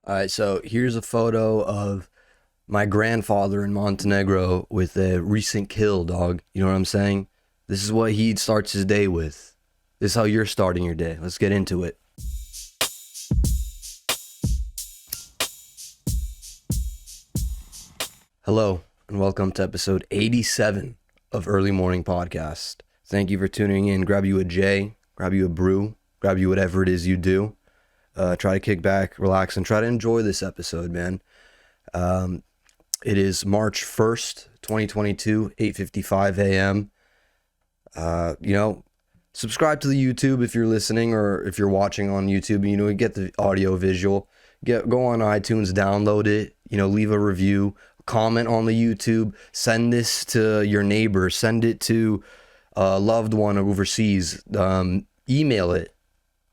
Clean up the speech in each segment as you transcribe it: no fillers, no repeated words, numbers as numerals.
All right, so here's a photo of my grandfather in Montenegro with a recent kill, dog. You know what I'm saying? This is what he starts his day with. This is how you're starting your day. Let's get into it. Hello, and welcome to episode 87 of Early Morning Podcast. Thank you for tuning in. Grab you a J, grab you a brew, grab you whatever it is you do. Try to kick back, relax, and try to enjoy this episode, man. It is March 1st, 2022, 8:55 a.m. Subscribe to the YouTube if you're listening or if you're watching on YouTube. Get the audio visual. Go on iTunes, download it. Leave a review, comment on the YouTube. Send this to your neighbor. Send it to a loved one overseas. Email it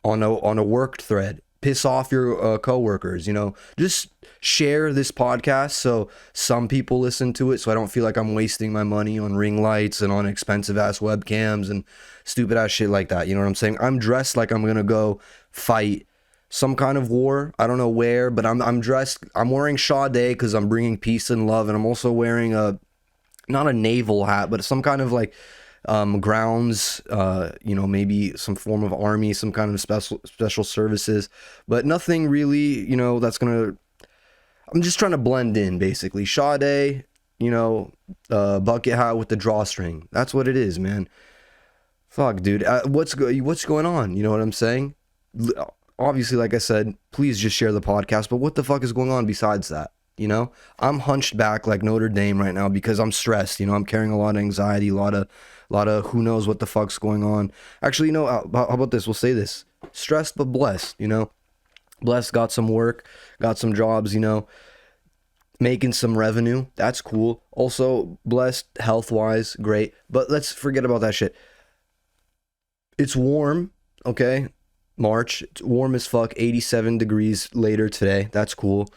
on a work thread. Piss off your coworkers. Just share this podcast so some people listen to it, so I don't feel like I'm wasting my money on ring lights and on expensive ass webcams and stupid ass shit like that. You know what I'm saying? I'm dressed like I'm gonna go fight some kind of war. I don't know where, but I'm dressed. I'm wearing Sade because I'm bringing peace and love, and I'm also wearing not a naval hat, but some kind of like grounds, maybe some form of army, some kind of special services, but nothing really, that's gonna. I'm just trying to blend in, basically. Sade, bucket hat with the drawstring. That's what it is, man. Fuck, dude. What's going on? You know what I'm saying? Obviously, like I said, please just share the podcast. But what the fuck is going on besides that? I'm hunched back like Notre Dame right now because I'm stressed. I'm carrying a lot of anxiety, a lot of who knows what the fuck's going on. Actually, how about this? We'll say this: stressed but blessed. Blessed, got some work, got some jobs. Making some revenue. That's cool. Also blessed health wise, great. But let's forget about that shit. It's warm, okay? March. It's warm as fuck. 87 degrees later today. That's cool.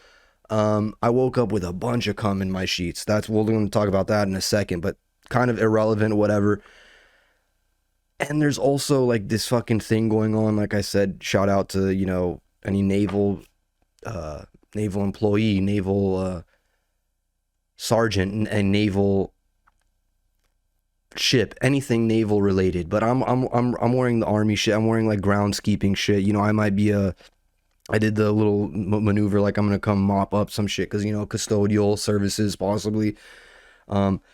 I woke up with a bunch of cum in my sheets. We're going to talk about that in a second, but kind of irrelevant, whatever. And there's also like this fucking thing going on. Like I said, shout out to, any naval employee, naval sergeant and naval ship, anything naval related. But I'm wearing the army shit. I'm wearing like groundskeeping shit. I might be I did the little maneuver like I'm gonna come mop up some shit because custodial services possibly.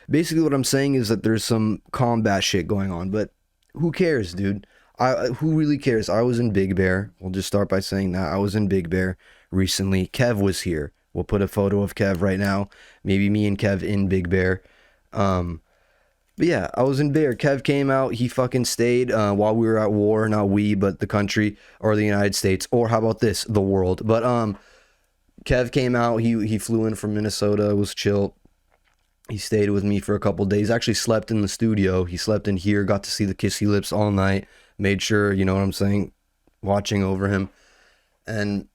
Basically what I'm saying is that there's some combat shit going on, but who cares, dude? Who really cares? I was in Big Bear. We'll just start by saying that I was in Big Bear recently. Kev was here. We'll put a photo of Kev right now. Maybe me and Kev in Big Bear. But yeah, I was in Bear. Kev came out. He fucking stayed while we were at war. Not we, but the country or the United States. Or how about this? The world. But Kev came out. He flew in from Minnesota. It was chill. He stayed with me for a couple days. Actually slept in the studio. He slept in here. Got to see the Kissy Lips all night. Made sure, you know what I'm saying, watching over him. And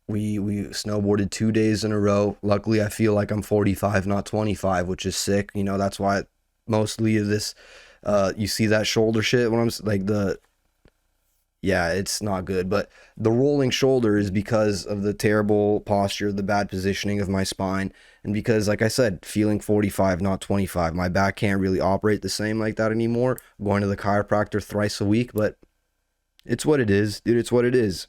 we snowboarded 2 days in a row. Luckily, I feel like I'm 45, not 25, which is sick. That's why mostly of this, you see that shoulder shit when I'm like yeah, it's not good. But the rolling shoulder is because of the terrible posture, the bad positioning of my spine. And because, like I said, feeling 45, not 25, my back can't really operate the same like that anymore. I'm going to the chiropractor thrice a week, but it's what it is, dude. It's what it is.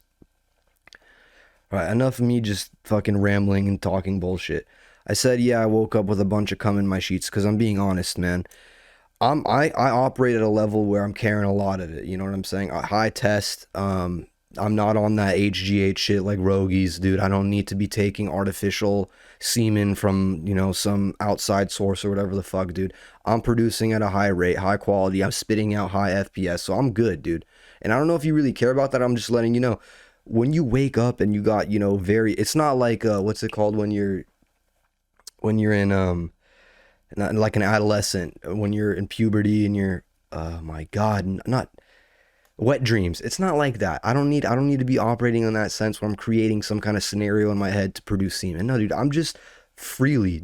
All right, enough of me just fucking rambling and talking bullshit. I said, yeah, I woke up with a bunch of cum in my sheets because I'm being honest, man. I operate at a level where I'm carrying a lot of it. You know what I'm saying? A high test. I'm not on that HGH shit like Rogies, dude. I don't need to be taking artificial semen from, some outside source or whatever the fuck, dude. I'm producing at a high rate, high quality. I'm spitting out high FPS, so I'm good, dude. And I don't know if you really care about that. I'm just letting you know. When you wake up and you got, it's not like, what's it called when you're in, not like an adolescent, when you're in puberty and you're, oh my God, not wet dreams. It's not like that. I don't need to be operating in that sense where I'm creating some kind of scenario in my head to produce semen. No, dude, I'm just freely,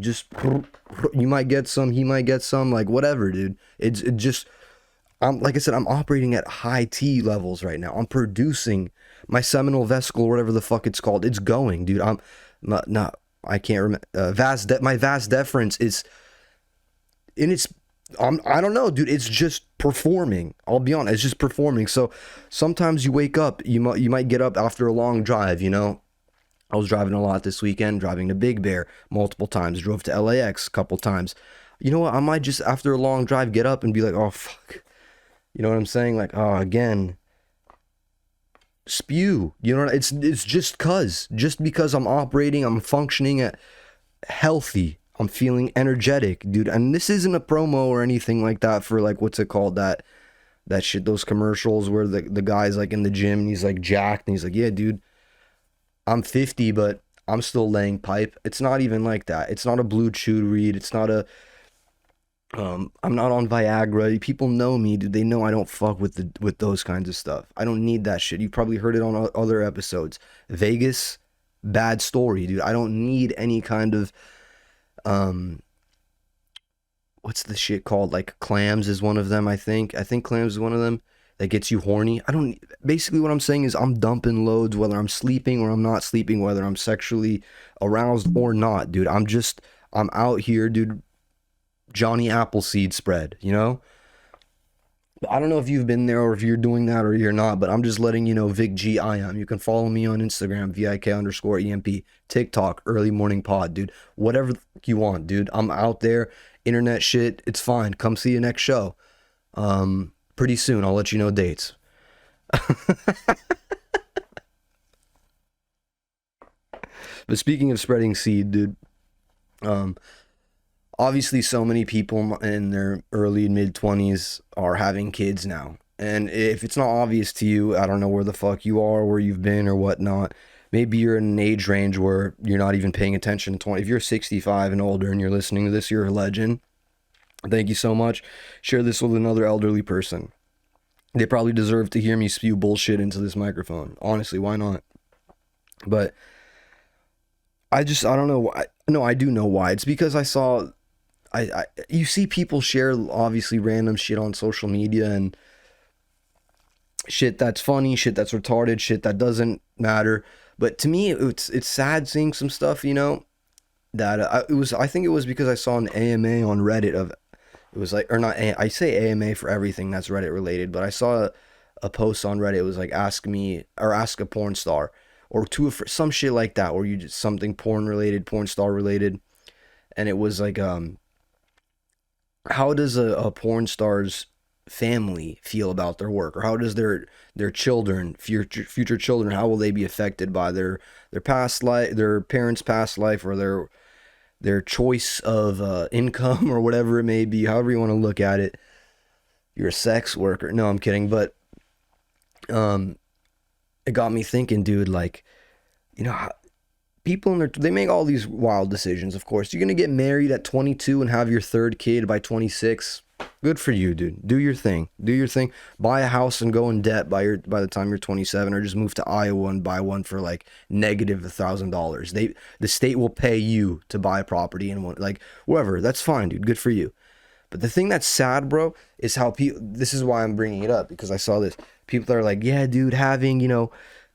you might get some, he might get some, like whatever, dude. Like I said, I'm operating at high T levels right now. I'm producing my seminal vesicle, whatever the fuck it's called, it's going, dude. I'm not I can't remember. My vas deferens is in its. I don't know, dude. It's just performing. I'll be honest. It's just performing. So sometimes you wake up. You might get up after a long drive. You know, I was driving a lot this weekend. Driving to Big Bear multiple times. Drove to LAX a couple times. You know what? I might just after a long drive get up and be like, oh fuck. You know what I'm saying? Like, oh, again. Spew. You know, it's just because I'm operating, I'm functioning at healthy. I'm feeling energetic, dude. And this isn't a promo or anything like that for like what's it called, that shit, those commercials where the guy's like in the gym and he's like jacked and he's like, yeah, dude, I'm 50 but I'm still laying pipe. It's not even like that. It's not a blue chew read. It's not a I'm not on Viagra. People know me, dude. They know I don't fuck with those kinds of stuff. I don't need that shit. You probably heard it on other episodes. Vegas, bad story, dude. I don't need any kind of what's the shit called? Like clams is one of them, I think. I think clams is one of them that gets you horny. I don't basically what I'm saying is I'm dumping loads whether I'm sleeping or I'm not sleeping, whether I'm sexually aroused or not, dude. I'm out here, dude. Johnny Appleseed spread, you know? I don't know if you've been there or if you're doing that or you're not, but I'm just letting you know, Vic G I am. You can follow me on Instagram, VIK_EMP, TikTok, Early Morning Pod, dude. Whatever you want, dude. I'm out there. Internet shit, it's fine. Come see you next show. Pretty soon, I'll let you know dates. But speaking of spreading seed, dude, obviously so many people in their early mid 20s are having kids now, and if it's not obvious to you, I don't know where the fuck you are, where you've been or whatnot. Maybe you're in an age range where you're not even paying attention to 20. If you're 65 and older and you're listening to this, you're a legend. Thank you so much. Share this with another elderly person. They probably deserve to hear me spew bullshit into this microphone. Honestly, why not? But I don't know why. No, I do know why. It's because I saw you see people share obviously random shit on social media, and shit that's funny, shit that's retarded, shit that doesn't matter. But to me, it's sad seeing some stuff, you know, that I think it was because I saw an AMA on Reddit of, it was like, or not, I say AMA for everything that's Reddit related, but I saw a post on Reddit. It was like, ask a porn star, or some shit like that, or you just something porn related, porn star related. And it was like, how does a porn star's family feel about their work, or how does their children, future children, how will they be affected by their past life, their parents' past life, or their choice of income, or whatever it may be, however you want to look at it. You're a sex worker. No, I'm kidding. But it got me thinking, dude, like, you know, people they make all these wild decisions. Of course, you're gonna get married at 22 and have your third kid by 26. Good for you, dude. Do your thing. Buy a house and go in debt by the time you're 27, or just move to Iowa and buy one for like negative $1,000. The state will pay you to buy a property and like whatever. That's fine, dude. Good for you. But the thing that's sad, bro, is how people. This is why I'm bringing it up, because I saw this. People are like, yeah, dude, having, you know,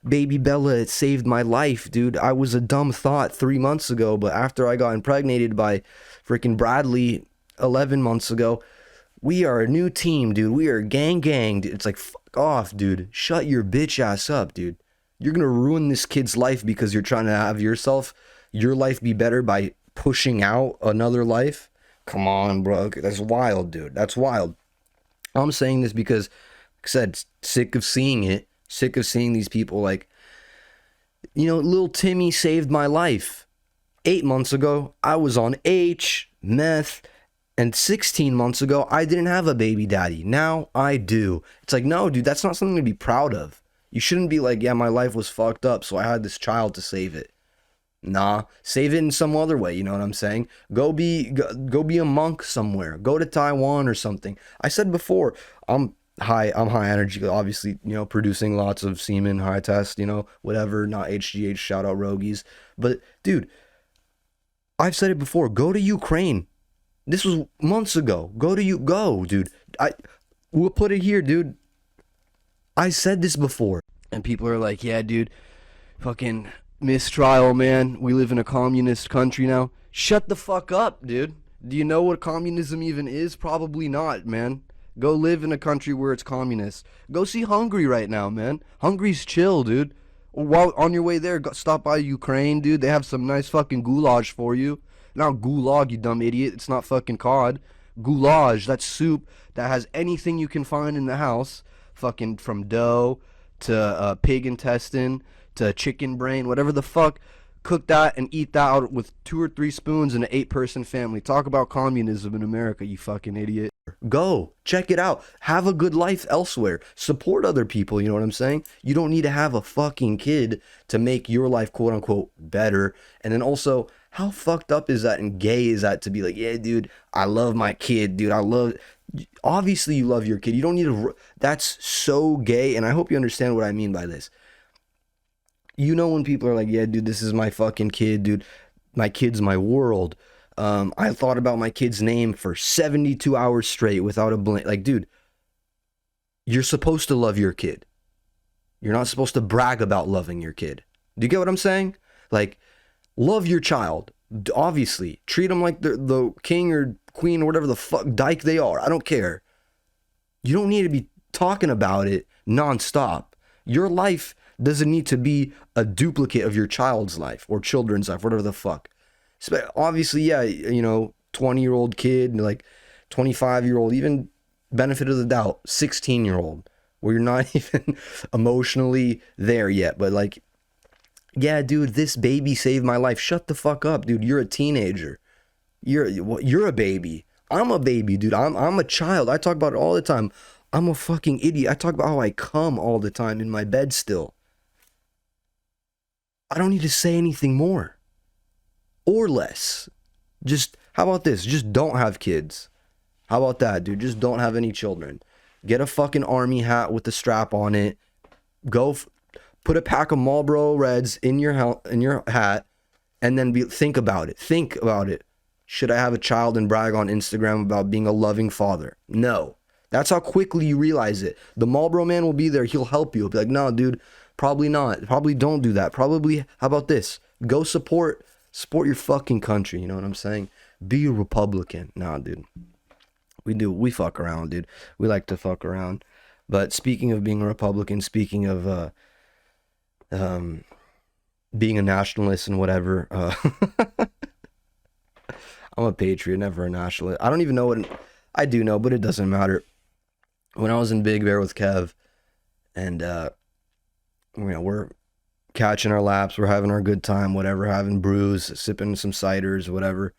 baby Bella, it saved my life, dude. I was a dumb thought 3 months ago, but after I got impregnated by freaking Bradley 11 months ago, we are a new team, dude. We are gang. Dude. It's like, fuck off, dude. Shut your bitch ass up, dude. You're gonna ruin this kid's life because you're trying to have your life be better by pushing out another life. Come on, bro. That's wild, dude. That's wild. I'm saying this because, like I said, sick of seeing it. Sick of seeing these people like, you know, little Timmy saved my life. 8 months ago, I was on H, meth, and 16 months ago, I didn't have a baby daddy. Now I do. It's like, no, dude, that's not something to be proud of. You shouldn't be like, yeah, my life was fucked up, so I had this child to save it. Nah, save it in some other way, you know what I'm saying? Go be a monk somewhere. Go to Taiwan or something. I said before, I'm high energy, obviously, you know, producing lots of semen, high test, you know, whatever, not HGH, shout out Rogies. But dude, I've said it before, go to Ukraine. This was months ago. Go, dude. We'll put it here, dude. I said this before. And people are like, yeah, dude, fucking mistrial, man. We live in a communist country now. Shut the fuck up, dude. Do you know what communism even is? Probably not, man. Go live in a country where it's communist. Go see Hungary right now, man. Hungary's chill, dude. While on your way there, stop by Ukraine, dude. They have some nice fucking goulash for you. Not gulag, you dumb idiot. It's not fucking cod. Goulash, that's soup that has anything you can find in the house. Fucking from dough to pig intestine to chicken brain, whatever the fuck. Cook that and eat that out with 2 or 3 spoons in an 8-person family. Talk about communism in America, you fucking idiot. Go check it out. Have a good life elsewhere. Support other people. You know what I'm saying? You don't need to have a fucking kid to make your life quote unquote better. And then also, how fucked up is that and gay is that to be like, yeah, dude, I love my kid, dude. I love. Obviously, you love your kid. You don't need to. That's so gay. And I hope you understand what I mean by this. You know when people are like, yeah, dude, this is my fucking kid, dude. My kid's my world. I thought about my kid's name for 72 hours straight without a blink. Like, dude, you're supposed to love your kid. You're not supposed to brag about loving your kid. Do you get what I'm saying? Like, love your child. Obviously, treat them like the king or queen or whatever the fuck dyke they are. I don't care. You don't need to be talking about it nonstop. Your life doesn't need to be a duplicate of your child's life or children's life, whatever the fuck. Obviously, yeah, 20-year-old kid, like 25-year-old, even benefit of the doubt, 16-year-old, where you're not even emotionally there yet. But like, yeah, dude, this baby saved my life. Shut the fuck up, dude. You're a teenager. You're a baby. I'm a baby, dude. I'm a child. I talk about it all the time. I'm a fucking idiot. I talk about how I come all the time in my bed still. I don't need to say anything more or less. Just, how about this? Just don't have kids. How about that, dude? Just don't have any children. Get a fucking army hat with the strap on it. Go put a pack of Marlboro Reds in your hat, and then think about it. Think about it. Should I have a child and brag on Instagram about being a loving father? No. That's how quickly you realize it. The Marlboro man will be there. He'll help you. He'll be like, no, dude, probably not. Probably don't do that. Probably, how about this? Go support your fucking country. You know what I'm saying? Be a Republican. Nah, dude. We fuck around, dude. We like to fuck around. But speaking of being a Republican, speaking of being a nationalist and whatever, I'm a patriot, never a nationalist. I don't even know what I do know, but it doesn't matter. When I was in Big Bear with Kev, and we're catching our laps, we're having our good time, whatever, having brews, sipping some ciders, whatever.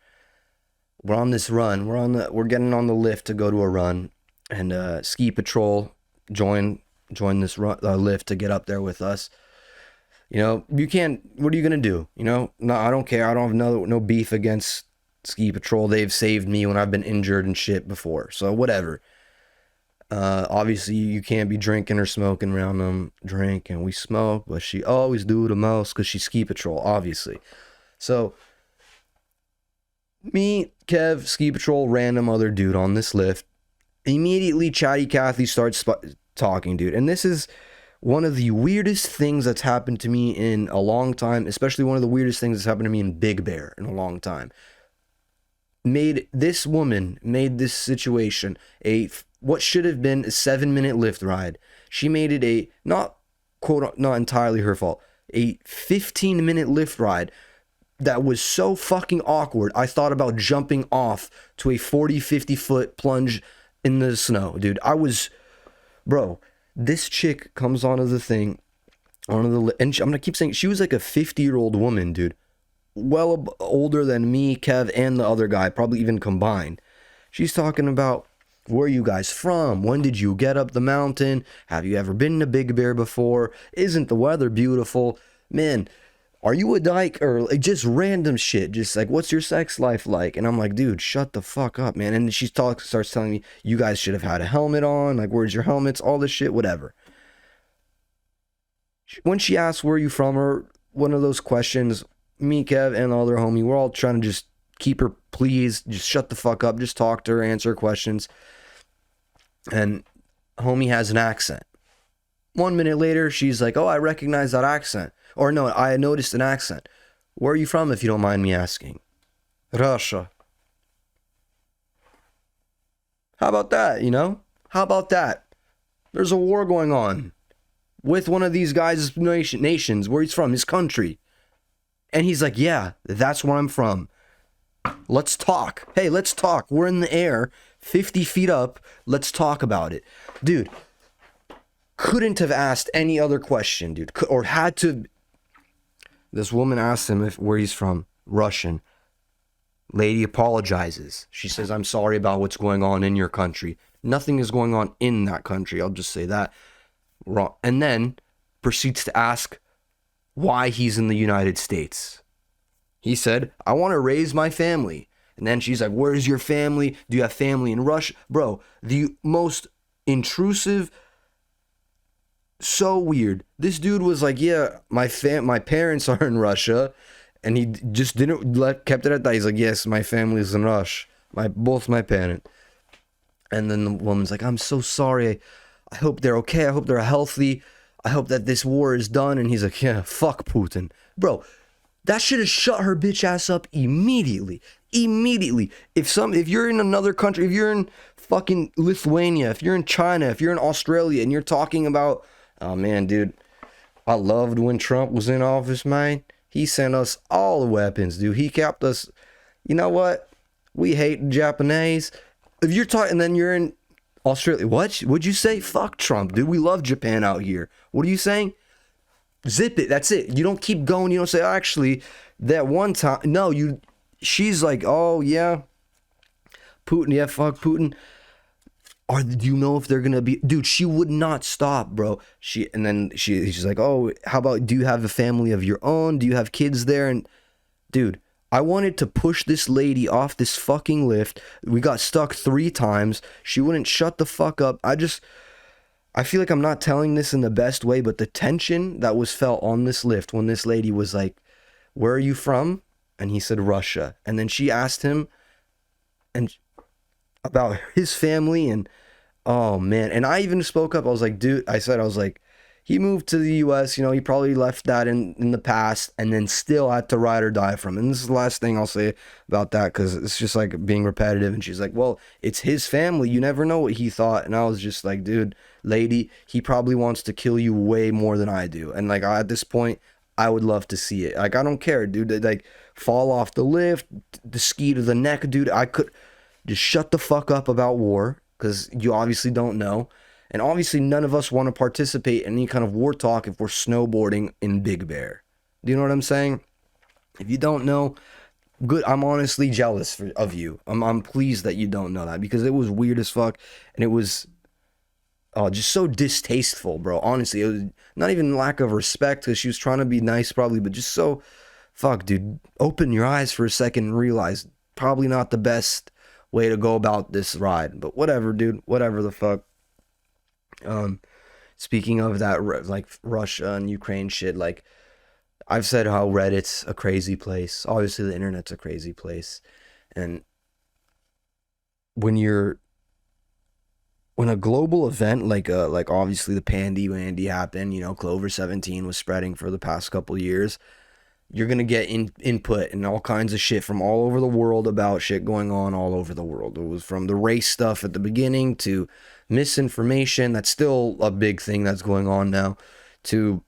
We're on this run. We're getting on the lift to go to a run, and Ski Patrol join this lift to get up there with us. You can't. What are you gonna do? No, I don't care. I don't have no beef against Ski Patrol. They've saved me when I've been injured and shit before. So whatever. Obviously you can't be drinking or smoking around them. Drink and we smoke, but she always do the most because she's Ski Patrol, obviously. So me, Kev, Ski Patrol, random other dude on this lift. Immediately Chatty Cathy starts talking, dude. And this is one of the weirdest things that's happened to me in a long time, especially one of the weirdest things that's happened to me in Big Bear in a long time. This woman made this situation what should have been a 7-minute lift ride. She made it not entirely her fault, a 15-minute lift ride that was so fucking awkward. I thought about jumping off to a 40-50 foot plunge in the snow, dude. Bro, this chick comes onto the thing, and I'm gonna keep saying, she was like a 50-year-old woman, dude. Well older than me, Kev, and the other guy, probably even combined. She's talking about, where are you guys from? When did you get up the mountain? Have you ever been to Big Bear before? Isn't the weather beautiful? Man, are you a dyke? Or like just random shit. Just like, what's your sex life like? And I'm like, dude, shut the fuck up, man. And she starts telling me, you guys should have had a helmet on. Like, where's your helmets? All this shit, whatever. When she asks, where are you from? Or one of those questions, me, Kev, and the other homie, we're all trying to just keep her please, just shut the fuck up, just talk to her, answer her questions. And homie has an accent. 1 minute later, she's like, oh, I recognize that accent. Or no, I noticed an accent. Where are you from, if you don't mind me asking? Russia. How about that, you know? How about that? There's a war going on with one of these guys' nations, where he's from, his country. And he's like, yeah, that's where I'm from. Let's talk. Hey, let's talk. We're in the air, 50 feet up. Let's talk about it. Dude, couldn't have asked any other question, dude. Or had to. This woman asked him where he's from. Russian. Lady apologizes. She says, I'm sorry about what's going on in your country. Nothing is going on in that country. I'll just say that. Wrong. And then proceeds to ask why he's in the United States. He said, I want to raise my family. And then she's like, where's your family? Do you have family in Russia? Bro, the most intrusive, so weird. This dude was like, yeah, my parents are in Russia. And he just kept it at that. He's like, yes, my family's in Russia. Both my parents. And then the woman's like, I'm so sorry. I hope they're okay. I hope they're healthy. I hope that this war is done. And he's like, yeah, fuck Putin. Bro, that should have shut her bitch ass up immediately. Immediately. If you're in another country, if you're in fucking Lithuania, if you're in China, if you're in Australia, and you're talking about, oh man, dude, I loved when Trump was in office, man. He sent us all the weapons, dude. He kept us, you know what? We hate the Japanese. If you're talking, and then you're in Australia, what'd you say? Fuck Trump, dude. We love Japan out here. What are you saying? Zip it. That's it. You don't keep going. You don't say, actually, that one time. No, she's like, oh, yeah. Putin. Yeah, fuck Putin. Do you know if they're going to be. Dude, she would not stop, bro. She's like, oh, how about, do you have a family of your own? Do you have kids there? And, dude, I wanted to push this lady off this fucking lift. We got stuck 3 times. She wouldn't shut the fuck up. I feel like I'm not telling this in the best way, but the tension that was felt on this lift when this lady was like, where are you from? And he said, Russia. And then she asked him about his family, and oh man. And I even spoke up. I was like, dude, I was like, he moved to the US, he probably left that in the past, and then still had to ride or die from it. And this is the last thing I'll say about that, because it's just like being repetitive. And she's like, well, it's his family. You never know what he thought. And I was just like, dude, lady, he probably wants to kill you way more than I do. And like, at this point, I would love to see it. Like, I don't care, dude. Like, fall off the lift, the ski to the neck, dude. I could just shut the fuck up about war, because you obviously don't know. And obviously none of us want to participate in any kind of war talk if we're snowboarding in Big Bear. Do you know what I'm saying? If you don't know, good. I'm honestly jealous of you. I'm pleased that you don't know that, because it was weird as fuck. And it was just so distasteful, bro. Honestly, it was not even lack of respect, because she was trying to be nice probably, but just so, fuck, dude. Open your eyes for a second and realize probably not the best way to go about this ride. But whatever, dude. Whatever the fuck. Speaking of that, like Russia and Ukraine shit, like I've said how Reddit's a crazy place. Obviously the internet's a crazy place. And when a global event like obviously the Wandy happened, Clover 17 was spreading for the past couple years, you're going to get input and all kinds of shit from all over the world about shit going on all over the world. It was from the race stuff at the beginning to misinformation. That's still a big thing that's going on now, to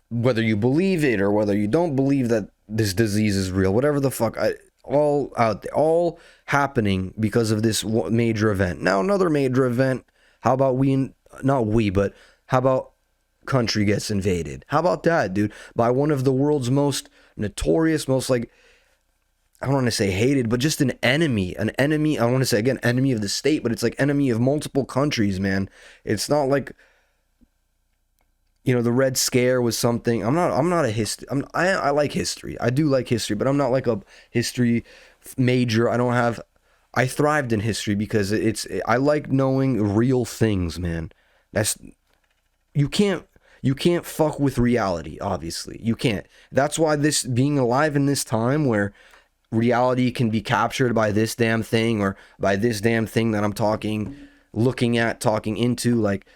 whether you believe it or whether you don't believe that this disease is real, whatever the fuck, all out there, all happening because of this major event. Now another major event, how about how about country gets invaded? How about that, dude? By one of the world's most notorious, most, like, I don't want to say hated, but just an enemy. I want to say, again, enemy of the state, but it's like enemy of multiple countries, man. It's not like, the Red Scare was something. I'm not a history. I like history. I do like history, but I'm not like a history major. I thrived in history because I like knowing real things, man. You can't fuck with reality, obviously. You can't. That's why this, being alive in this time where reality can be captured by this damn thing, or by this damn thing that I'm talking into, like,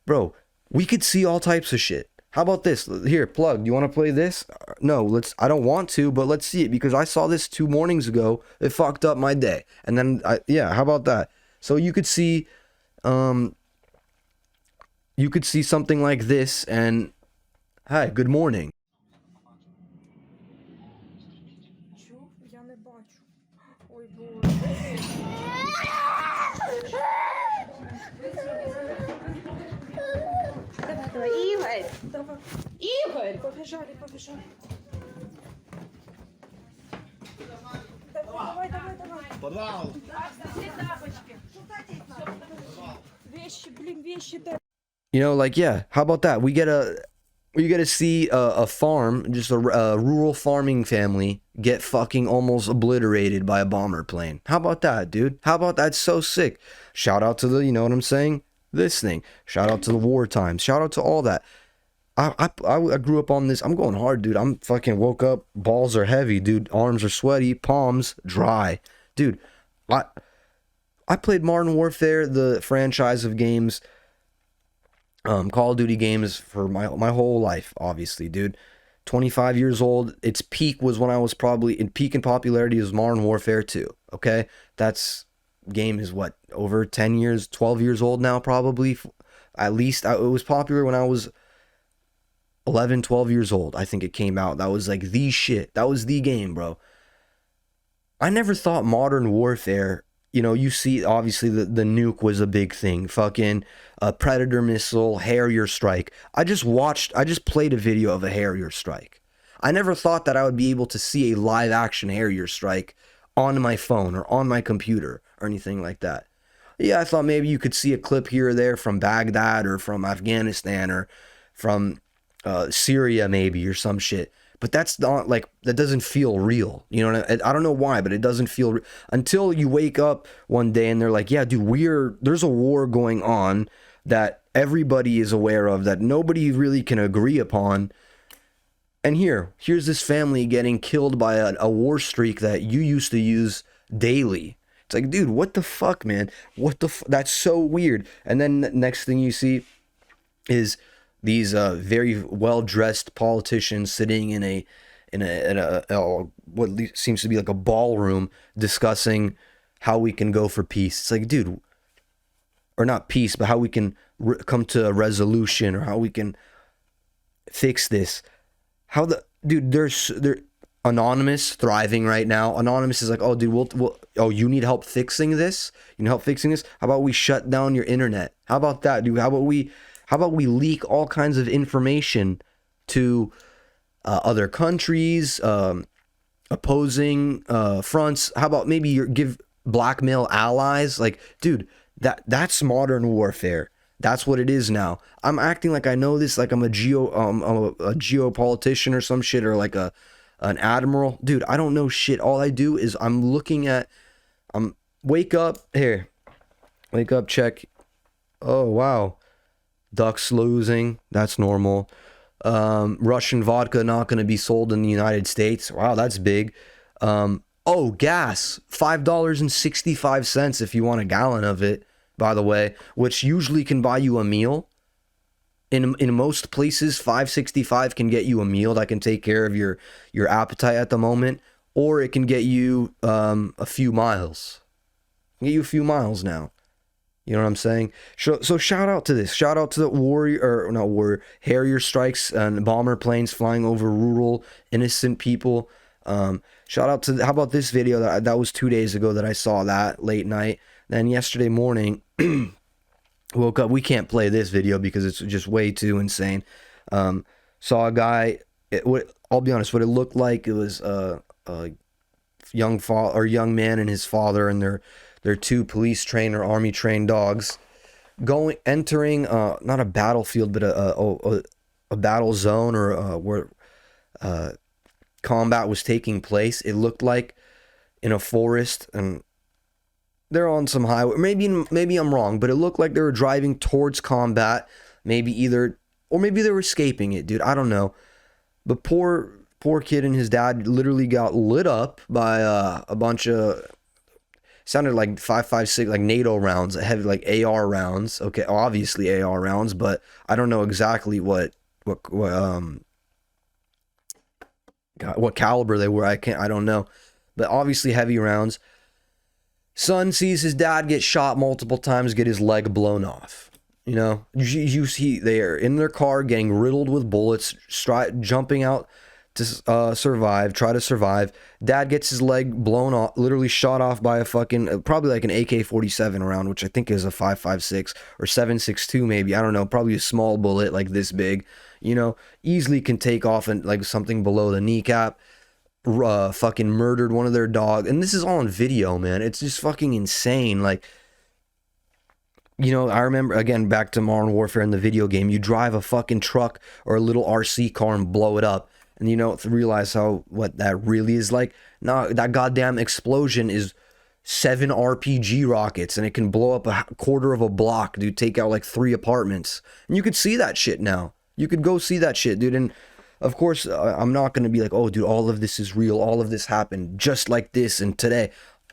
bro, We could see all types of shit. How about this? Here, plug. Do you want to play this? No, let's. I don't want to, but let's see it because I saw this 2 mornings ago. It fucked up my day. And then, yeah, how about that? So you could see, something like this, and hi, good morning. Що? Я не бачу. Ой, Боже. Давай, Ігор! Давай. Ігор! Побіжали. Давай. Подвал! Вещи, да. You know, like, yeah, how about that? We get to see a farm, just a rural farming family get fucking almost obliterated by a bomber plane. How about that, dude? How about that? So sick. Shout out to the, you know what I'm saying? This thing. Shout out to the war times. Shout out to all that. I grew up on this. I'm going hard, dude. I'm fucking woke up. Balls are heavy, dude. Arms are sweaty. Palms dry. Dude, I played Modern Warfare, the franchise of games, Call of Duty games for my whole life, obviously, dude. 25 years old. Its peak was when I was probably in peak in popularity is Modern Warfare 2. Okay, that's game is what, over 10 years, 12 years old now, probably. At least it was popular when I was 11, 12 years old. I think it came out. That was like the shit. That was the game, bro. I never thought Modern Warfare, you know, you see, obviously, the nuke was a big thing. Fucking Predator missile, Harrier strike. I just played a video of a Harrier strike. I never thought that I would be able to see a live action Harrier strike on my phone or on my computer or anything like that. Yeah, I thought maybe you could see a clip here or there from Baghdad or from Afghanistan or from Syria maybe or some shit. But that's not like, that doesn't feel real. You know, I don't know why, but it doesn't feel until you wake up one day and they're like, yeah, dude, there's a war going on that everybody is aware of, that nobody really can agree upon. And here's this family getting killed by a war streak that you used to use daily. It's like, dude, what the fuck, man? That's so weird. And then next thing you see is these very well-dressed politicians sitting in a what seems to be like a ballroom discussing how we can go for peace. It's like, dude, or not peace, but how we can come to a resolution or how we can fix this. They're Anonymous thriving right now. Anonymous is like, oh, dude, you need help fixing this? You need help fixing this? How about we shut down your internet? How about that, dude? How about we leak all kinds of information to other countries, opposing fronts? How about maybe give blackmail allies? Like, dude, that's modern warfare. That's what it is now. I'm acting like I know this, like I'm a geopolitician or some shit, or like an admiral. Dude, I don't know shit. All I do is wake up, check. Oh, wow. Ducks losing. That's normal. Russian vodka not going to be sold in the United States. Wow, that's big. Gas. $5.65 if you want a gallon of it, by the way, which usually can buy you a meal. In most places, $5.65 can get you a meal that can take care of your appetite at the moment, or it can get you a few miles. Get you a few miles now. You know what I'm saying? So shout out to this. Shout out to the Harrier strikes and bomber planes flying over rural, innocent people. Shout out to, how about this video that was 2 days ago that I saw that late night. Then yesterday morning, woke up. We can't play this video because it's just way too insane. Saw a guy. I'll be honest. What it looked like, it was a young man and his father and their two police trained or army trained dogs entering not a battlefield, but a battle zone, or where combat was taking place. It looked like in a forest, and they're on some highway. Maybe I'm wrong, but it looked like they were driving towards combat. Maybe they were escaping it, dude. I don't know. But poor kid and his dad literally got lit up by a bunch of sounded like 5.56, like NATO rounds, heavy like AR rounds. Okay, obviously AR rounds, but I don't know exactly what caliber they were. I don't know, but obviously heavy rounds. Son sees his dad get shot multiple times, get his leg blown off. You know, you see they are in their car getting riddled with bullets, jumping out to survive, try to survive. Dad gets his leg blown off, literally shot off by a fucking, probably like an AK-47 round, which I think is a 5.56 or 7.62 maybe. I don't know, probably a small bullet like this big. You know, easily can take off and like something below the kneecap. Fucking murdered one of their dogs, and this is all on video, man. It's just fucking insane. Like, you know, I remember, again, back to Modern Warfare in the video game, you drive a fucking truck or a little RC car and blow it up, and you know, realize what that really is like. No, that goddamn explosion is 7 RPG rockets, and it can blow up a quarter of a block, dude. Take out like 3 apartments, and you could see that shit now. You could go see that shit, dude. And of course, I'm not going to be like, oh, dude, all of this is real. All of this happened just like this and today.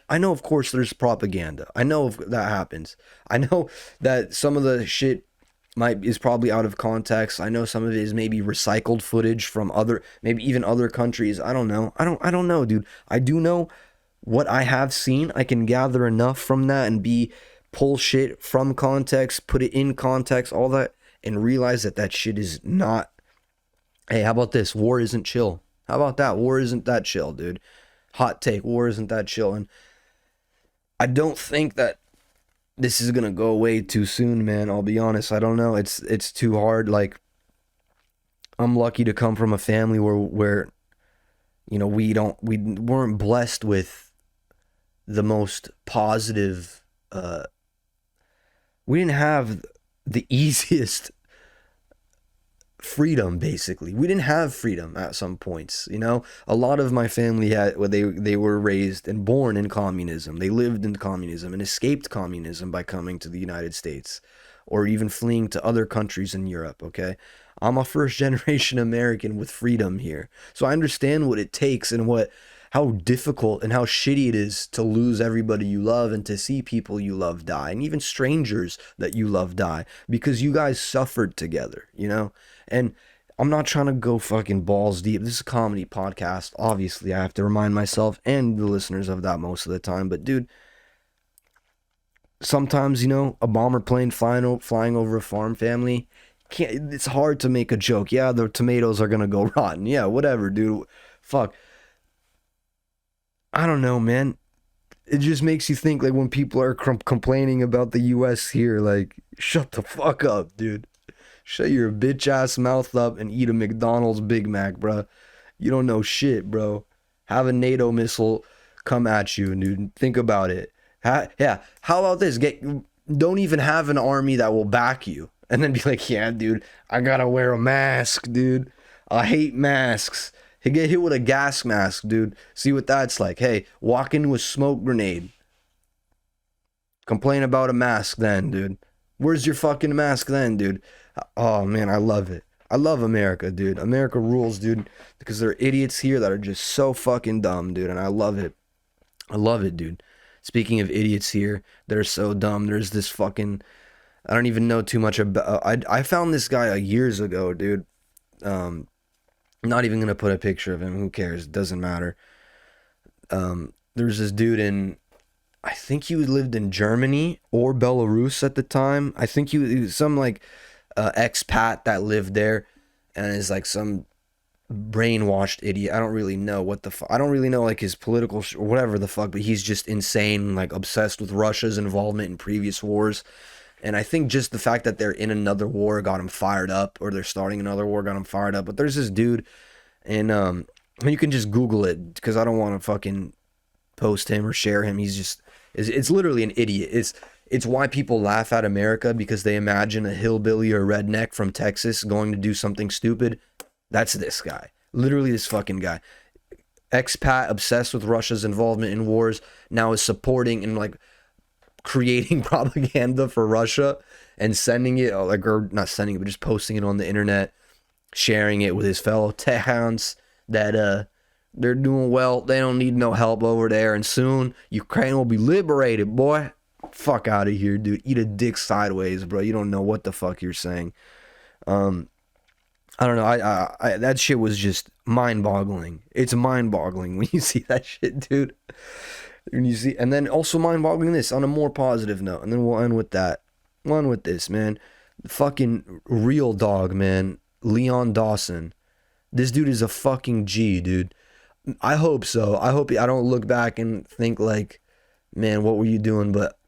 I know, of course, there's propaganda. I know that happens. I know that some of the shit is probably out of context. I know some of it is maybe recycled footage from maybe even other countries. I don't know. I don't know, dude. I do know what I have seen. I can gather enough from that and pull shit from context, put it in context, all that, and realize that shit is not. Hey, how about this? War isn't chill. How about that? War isn't that chill, dude. Hot take. War isn't that chill. And I don't think that this is gonna go away too soon, man. I'll be honest. I don't know. It's too hard. Like, I'm lucky to come from a family where you know, we weren't blessed with the most positive. We didn't have the easiest freedom. Basically, we didn't have freedom at some points. You know, a lot of my family they were raised and born in communism. They lived in communism and escaped communism by coming to the United States or even fleeing to other countries in Europe. Okay, I'm a first generation American with freedom here, so I understand what it takes and how difficult and how shitty it is to lose everybody you love and to see people you love die, and even strangers that you love die, because you guys suffered together, you know? And I'm not trying to go fucking balls deep. This is a comedy podcast. Obviously, I have to remind myself and the listeners of that most of the time. But dude, sometimes, you know, a bomber plane flying over a farm family, it's hard to make a joke. Yeah, the tomatoes are gonna go rotten. Yeah, whatever, dude. Fuck. I don't know, man. It just makes you think, like, when people are complaining about the U.S. here, like, shut the fuck up, dude. Shut your bitch ass mouth up and eat a McDonald's Big Mac, bro. You don't know shit, bro. Have a NATO missile come at you, dude. Think about it. Yeah. How about this? Don't even have an army that will back you, and then be like, yeah, dude, I gotta wear a mask, dude. I hate masks. He get hit with a gas mask, dude. See what that's like. Hey, walk in with smoke grenade. Complain about a mask then, dude. Where's your fucking mask then, dude? Oh, man, I love it. I love America, dude. America rules, dude. Because there are idiots here that are just so fucking dumb, dude. And I love it. I love it, dude. Speaking of idiots here that are so dumb, there's this fucking... I don't even know too much about... I found this guy years ago, dude. Not even gonna put a picture of him. Who cares? It doesn't matter. There's this dude I think he lived in Germany or Belarus at the time. I think he was some like expat that lived there, and is like some brainwashed idiot. I don't really know what the fuck. I don't really know like his political or whatever the fuck. But he's just insane, like obsessed with Russia's involvement in previous wars. And I think just the fact that they're in another war got him fired up, or they're starting another war got him fired up. But there's this dude, and you can just Google it, because I don't want to fucking post him or share him. It's literally an idiot. It's why people laugh at America, because they imagine a hillbilly or redneck from Texas going to do something stupid. That's this guy. Literally this fucking guy. Expat, obsessed with Russia's involvement in wars, now is supporting and like creating propaganda for Russia and sending it, or not sending it, but just posting it on the internet, sharing it with his fellow Tehans that They're doing well. They don't need no help over there. And soon, Ukraine will be liberated, boy. Fuck out of here, dude. Eat a dick sideways, bro. You don't know what the fuck you're saying. I don't know. I that shit was just mind-boggling. It's mind-boggling when you see that shit, dude. When you see, and then also mind-boggling this on a more positive note, and then we'll end with that. We'll end with this, man. The fucking real dog, man. Leon Dawson. This dude is a fucking G, dude. I hope so. I hope I don't look back and think like, man, what were you doing? But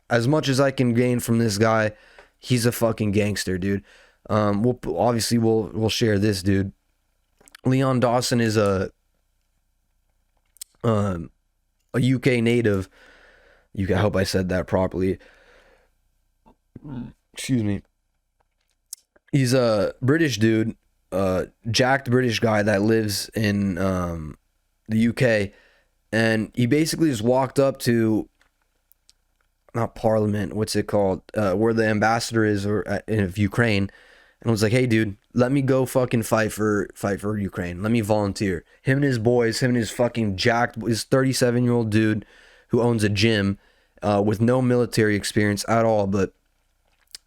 as much as I can gain from this guy, he's a fucking gangster, dude. We'll share this, dude. Leon Dawson is a UK native. I hope I said that properly. Excuse me. He's a British dude, jacked British guy that lives in the UK, and he basically just walked up to, not Parliament, what's it called, where the ambassador is, or of Ukraine, and was like, "Hey, dude, let me go fucking fight for Ukraine. Let me volunteer." Him and his boys, him and his fucking jacked, his 37-year-old dude who owns a gym, with no military experience at all, but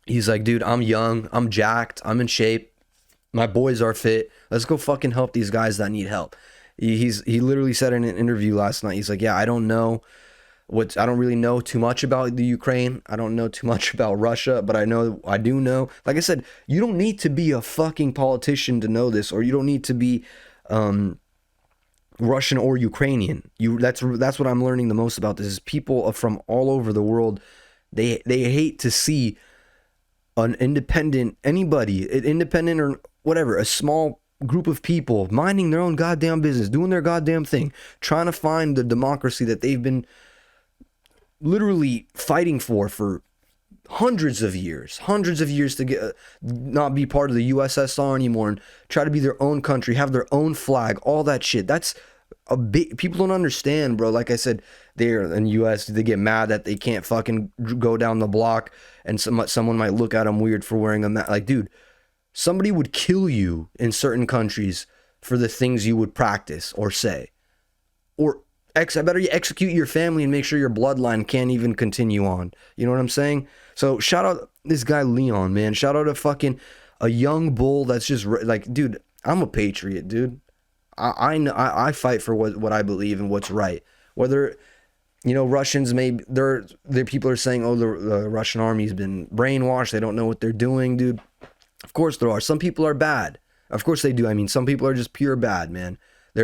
he's like, "Dude, I'm young, I'm jacked, I'm in shape. My boys are fit. Let's go fucking help these guys that need help." He literally said in an interview last night, he's like, "Yeah, I don't really know too much about the Ukraine. I don't know too much about Russia, but I do know. Like I said, you don't need to be a fucking politician to know this, or you don't need to be Russian or Ukrainian. That's what I'm learning the most about this. Is people from all over the world, they hate to see an independent or whatever, a small group of people minding their own goddamn business, doing their goddamn thing, trying to find the democracy that they've been literally fighting for hundreds of years to get not be part of the USSR anymore and try to be their own country, have their own flag, all that shit. That's a big, people don't understand, bro. Like I said, they're in the US, they get mad that they can't fucking go down the block and someone might look at them weird for wearing a mask. Like, dude, somebody would kill you in certain countries for the things you would practice or say. Or I better you execute your family and make sure your bloodline can't even continue on. You know what I'm saying? So shout out this guy Leon, man. Shout out to fucking a young bull that's just like, dude, I'm a patriot, dude. I fight for what I believe and what's right. Whether, you know, Russians there people are saying, oh, the Russian army's been brainwashed, they don't know what they're doing, dude. Of course there are. Some people are bad. Of course they do. I mean, some people are just pure bad, man.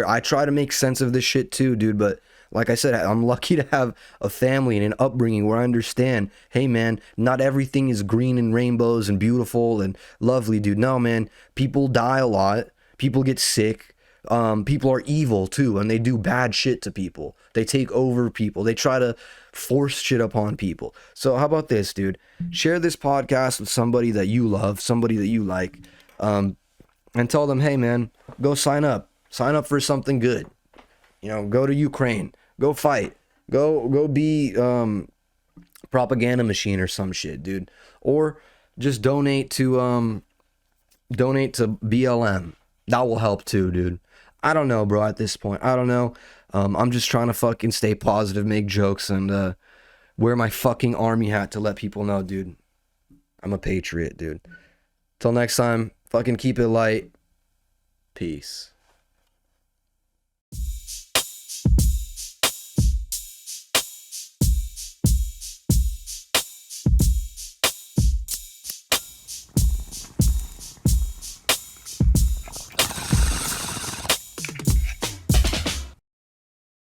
I try to make sense of this shit too, dude, but like I said, I'm lucky to have a family and an upbringing where I understand, hey man, not everything is green and rainbows and beautiful and lovely, dude. No, man, people die a lot. People get sick. People are evil too, and they do bad shit to people. They take over people. They try to force shit upon people. So how about this, dude? Share this podcast with somebody that you love, somebody that you like, and tell them, hey man, go sign up. Sign up for something good. You know, go to Ukraine. Go fight. Go be propaganda machine or some shit, dude. Or just donate to BLM. That will help too, dude. I don't know, bro, at this point. I don't know. I'm just trying to fucking stay positive, make jokes, and wear my fucking army hat to let people know, dude. I'm a patriot, dude. Till next time, fucking keep it light. Peace.